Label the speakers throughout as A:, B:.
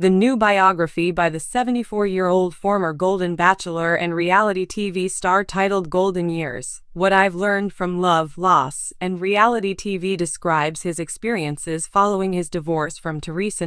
A: The new biography by the 74-year-old former Golden Bachelor and reality TV star titled Golden Years: What I've Learned from Love, Loss, and Reality TV describes his experiences following his divorce from Theresa.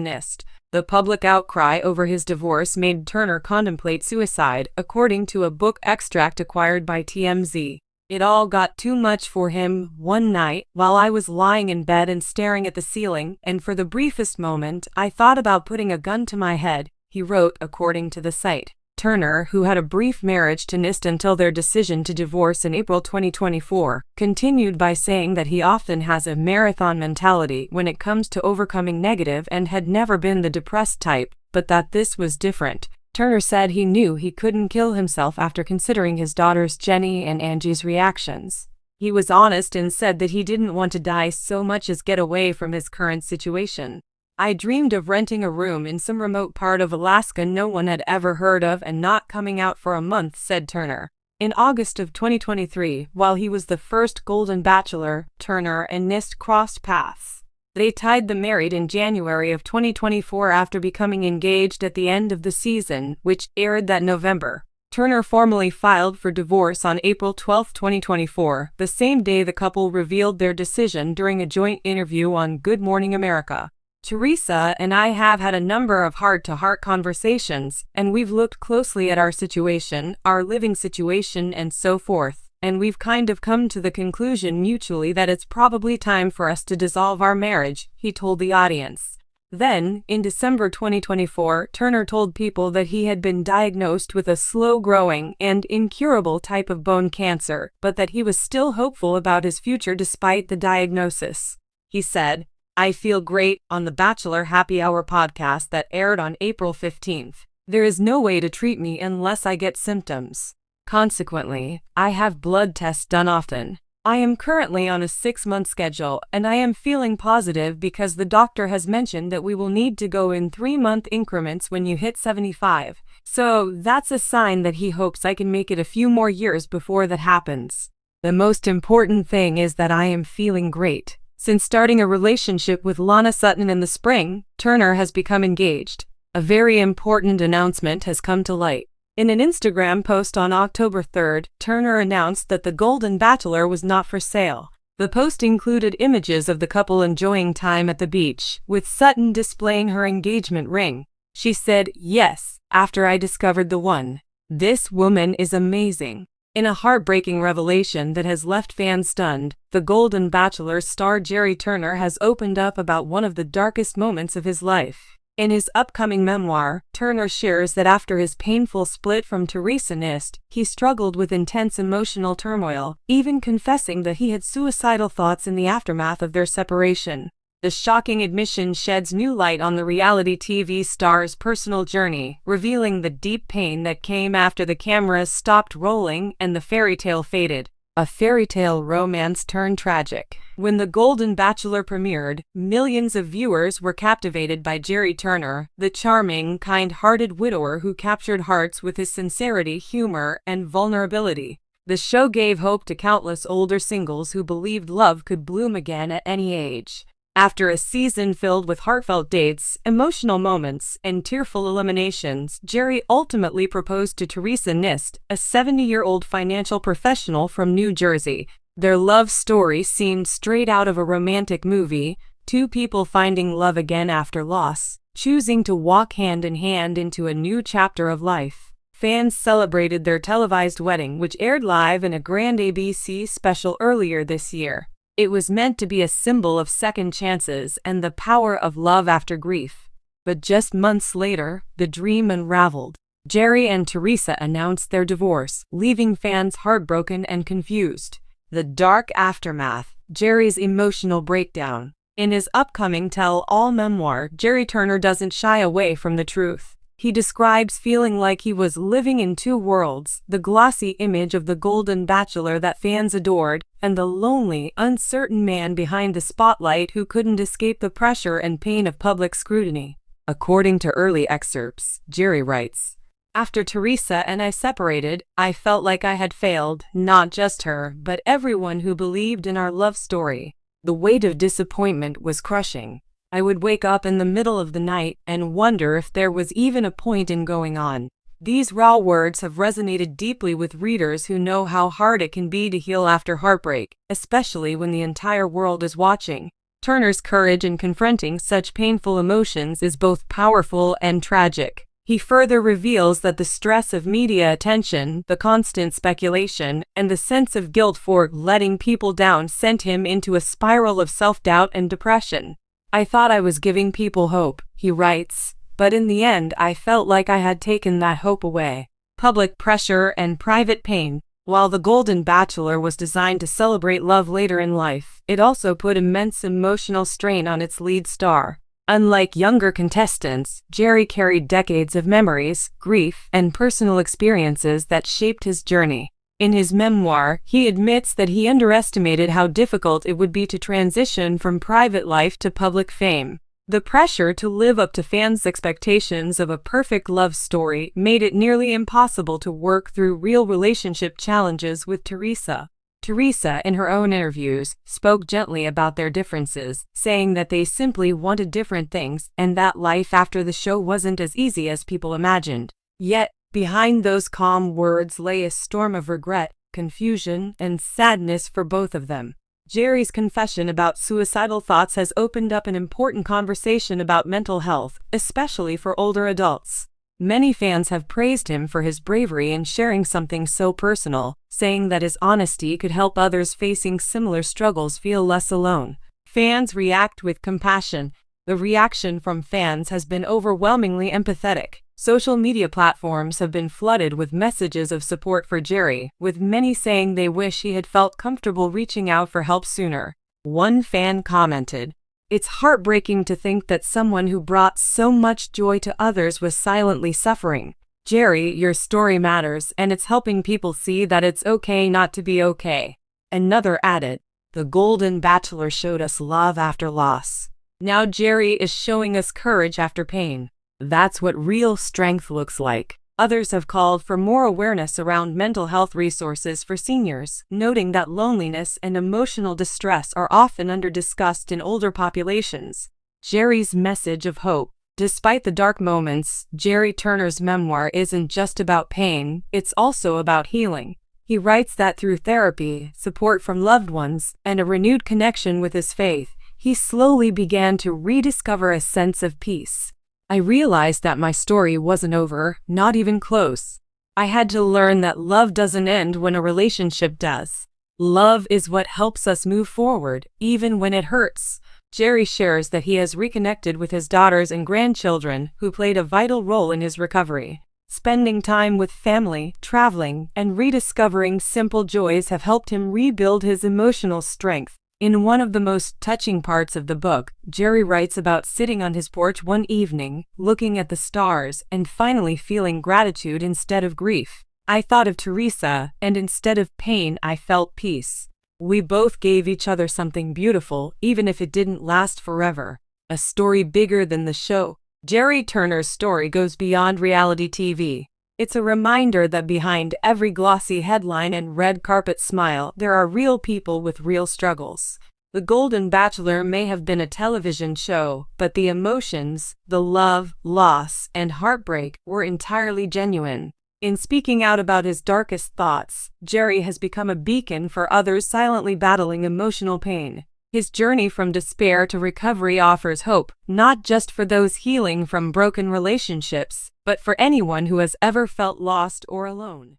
A: The public outcry over his divorce made Turner contemplate suicide, according to a book extract acquired by TMZ. It all got too much for him. One night, while I was lying in bed and staring at the ceiling, and for the briefest moment, I thought about putting a gun to my head, he wrote, according to the site. Turner, who had a brief marriage to until their decision to divorce in April 2024, continued by saying that he often has a marathon mentality when it comes to overcoming negative and had never been the depressed type, but that this was different. Turner said he knew he couldn't kill himself after considering his daughters Jenny and Angie's reactions. He was honest and said that he didn't want to die so much as get away from his current situation. I dreamed of renting a room in some remote part of Alaska no one had ever heard of and not coming out for a month, said Turner. In August of 2023, while he was the first Golden Bachelor, Turner and Nist crossed paths. They tied the married in January of 2024 after becoming engaged at the end of the season, which aired that November. Turner formally filed for divorce on April 12, 2024, the same day the couple revealed their decision during a joint interview on Good Morning America. Theresa and I have had a number of heart-to-heart conversations, and we've looked closely at our situation, our living situation, and so forth. And we've kind of come to the conclusion mutually that it's probably time for us to dissolve our marriage, he told the audience. Then, in December 2024, Turner told People that he had been diagnosed with a slow-growing and incurable type of bone cancer, but that he was still hopeful about his future despite the diagnosis. He said, "I feel great," on the Bachelor Happy Hour podcast that aired on April 15th. "There is no way to treat me unless I get symptoms. Consequently, I have blood tests done often. I am currently on a 6-month schedule, and I am feeling positive because the doctor has mentioned that we will need to go in 3-month increments when you hit 75. So that's a sign that he hopes I can make it a few more years before that happens. The most important thing is that I am feeling great." Since starting a relationship with Lana Sutton in the spring, Turner has become engaged. A very important announcement has come to light. In an Instagram post on October 3rd, Turner announced that the Golden Bachelor was not for sale. The post included images of the couple enjoying time at the beach, with Sutton displaying her engagement ring. She said, "Yes, after I discovered the one. This woman is amazing." In a heartbreaking revelation that has left fans stunned, the Golden Bachelor star Gerry Turner has opened up about one of the darkest moments of his life. In his upcoming memoir, Turner shares that after his painful split from Theresa, he struggled with intense emotional turmoil, even confessing that he had suicidal thoughts in the aftermath of their separation. The shocking admission sheds new light on the reality TV star's personal journey, revealing the deep pain that came after the cameras stopped rolling and the fairy tale faded. A fairy tale romance turned tragic. When The Golden Bachelor premiered, millions of viewers were captivated by Gerry Turner, the charming, kind-hearted widower who captured hearts with his sincerity, humor, and vulnerability. The show gave hope to countless older singles who believed love could bloom again at any age. After a season filled with heartfelt dates, emotional moments, and tearful eliminations, Gerry ultimately proposed to Theresa, a 70-year-old financial professional from New Jersey. Their love story seemed straight out of a romantic movie, two people finding love again after loss, choosing to walk hand in hand into a new chapter of life. Fans celebrated their televised wedding, which aired live in a grand ABC special earlier this year. It was meant to be a symbol of second chances and the power of love after grief. But just months later, the dream unraveled. Gerry and Theresa announced their divorce, leaving fans heartbroken and confused. The dark aftermath, Gerry's emotional breakdown. In his upcoming tell-all memoir, Gerry Turner doesn't shy away from the truth. He describes feeling like he was living in two worlds, the glossy image of the Golden Bachelor that fans adored, and the lonely, uncertain man behind the spotlight who couldn't escape the pressure and pain of public scrutiny. According to early excerpts, Gerry writes, "After Theresa and I separated, I felt like I had failed, not just her, but everyone who believed in our love story. The weight of disappointment was crushing. I would wake up in the middle of the night and wonder if there was even a point in going on. These raw words have resonated deeply with readers who know how hard it can be to heal after heartbreak, especially when the entire world is watching. Turner's courage in confronting such painful emotions is both powerful and tragic. He further reveals that the stress of media attention, the constant speculation, and the sense of guilt for letting people down sent him into a spiral of self-doubt and depression. I thought I was giving people hope, he writes, but in the end I felt like I had taken that hope away. Public pressure and private pain. While The Golden Bachelor was designed to celebrate love later in life, it also put immense emotional strain on its lead star. Unlike younger contestants, Gerry carried decades of memories, grief, and personal experiences that shaped his journey. In his memoir, he admits that he underestimated how difficult it would be to transition from private life to public fame. The pressure to live up to fans' expectations of a perfect love story made it nearly impossible to work through real relationship challenges with Theresa. Theresa, in her own interviews, spoke gently about their differences, saying that they simply wanted different things and that life after the show wasn't as easy as people imagined. Yet, behind those calm words lay a storm of regret, confusion, and sadness for both of them. Gerry's confession about suicidal thoughts has opened up an important conversation about mental health, especially for older adults. Many fans have praised him for his bravery in sharing something so personal, saying that his honesty could help others facing similar struggles feel less alone. Fans react with compassion. The reaction from fans has been overwhelmingly empathetic. Social media platforms have been flooded with messages of support for Gerry, with many saying they wish he had felt comfortable reaching out for help sooner. One fan commented, "It's heartbreaking to think that someone who brought so much joy to others was silently suffering. Gerry, your story matters, and it's helping people see that it's okay not to be okay." Another added, "The Golden Bachelor showed us love after loss. Now Gerry is showing us courage after pain. That's what real strength looks like." Others have called for more awareness around mental health resources for seniors, noting that loneliness and emotional distress are often under-discussed in older populations. Gerry's message of hope. Despite the dark moments, Gerry Turner's memoir isn't just about pain, it's also about healing. He writes that through therapy, support from loved ones, and a renewed connection with his faith, he slowly began to rediscover a sense of peace. "I realized that my story wasn't over, not even close. I had to learn that love doesn't end when a relationship does. Love is what helps us move forward, even when it hurts." Gerry shares that he has reconnected with his daughters and grandchildren, who played a vital role in his recovery. Spending time with family, traveling, and rediscovering simple joys have helped him rebuild his emotional strength. In one of the most touching parts of the book, Gerry writes about sitting on his porch one evening, looking at the stars, and finally feeling gratitude instead of grief. "I thought of Theresa, and instead of pain I felt peace. We both gave each other something beautiful, even if it didn't last forever." A story bigger than the show. Gerry Turner's story goes beyond reality TV. It's a reminder that behind every glossy headline and red carpet smile, there are real people with real struggles. The Golden Bachelor may have been a television show, but the emotions, the love, loss, and heartbreak were entirely genuine. In speaking out about his darkest thoughts, Gerry has become a beacon for others silently battling emotional pain. His journey from despair to recovery offers hope, not just for those healing from broken relationships, but for anyone who has ever felt lost or alone.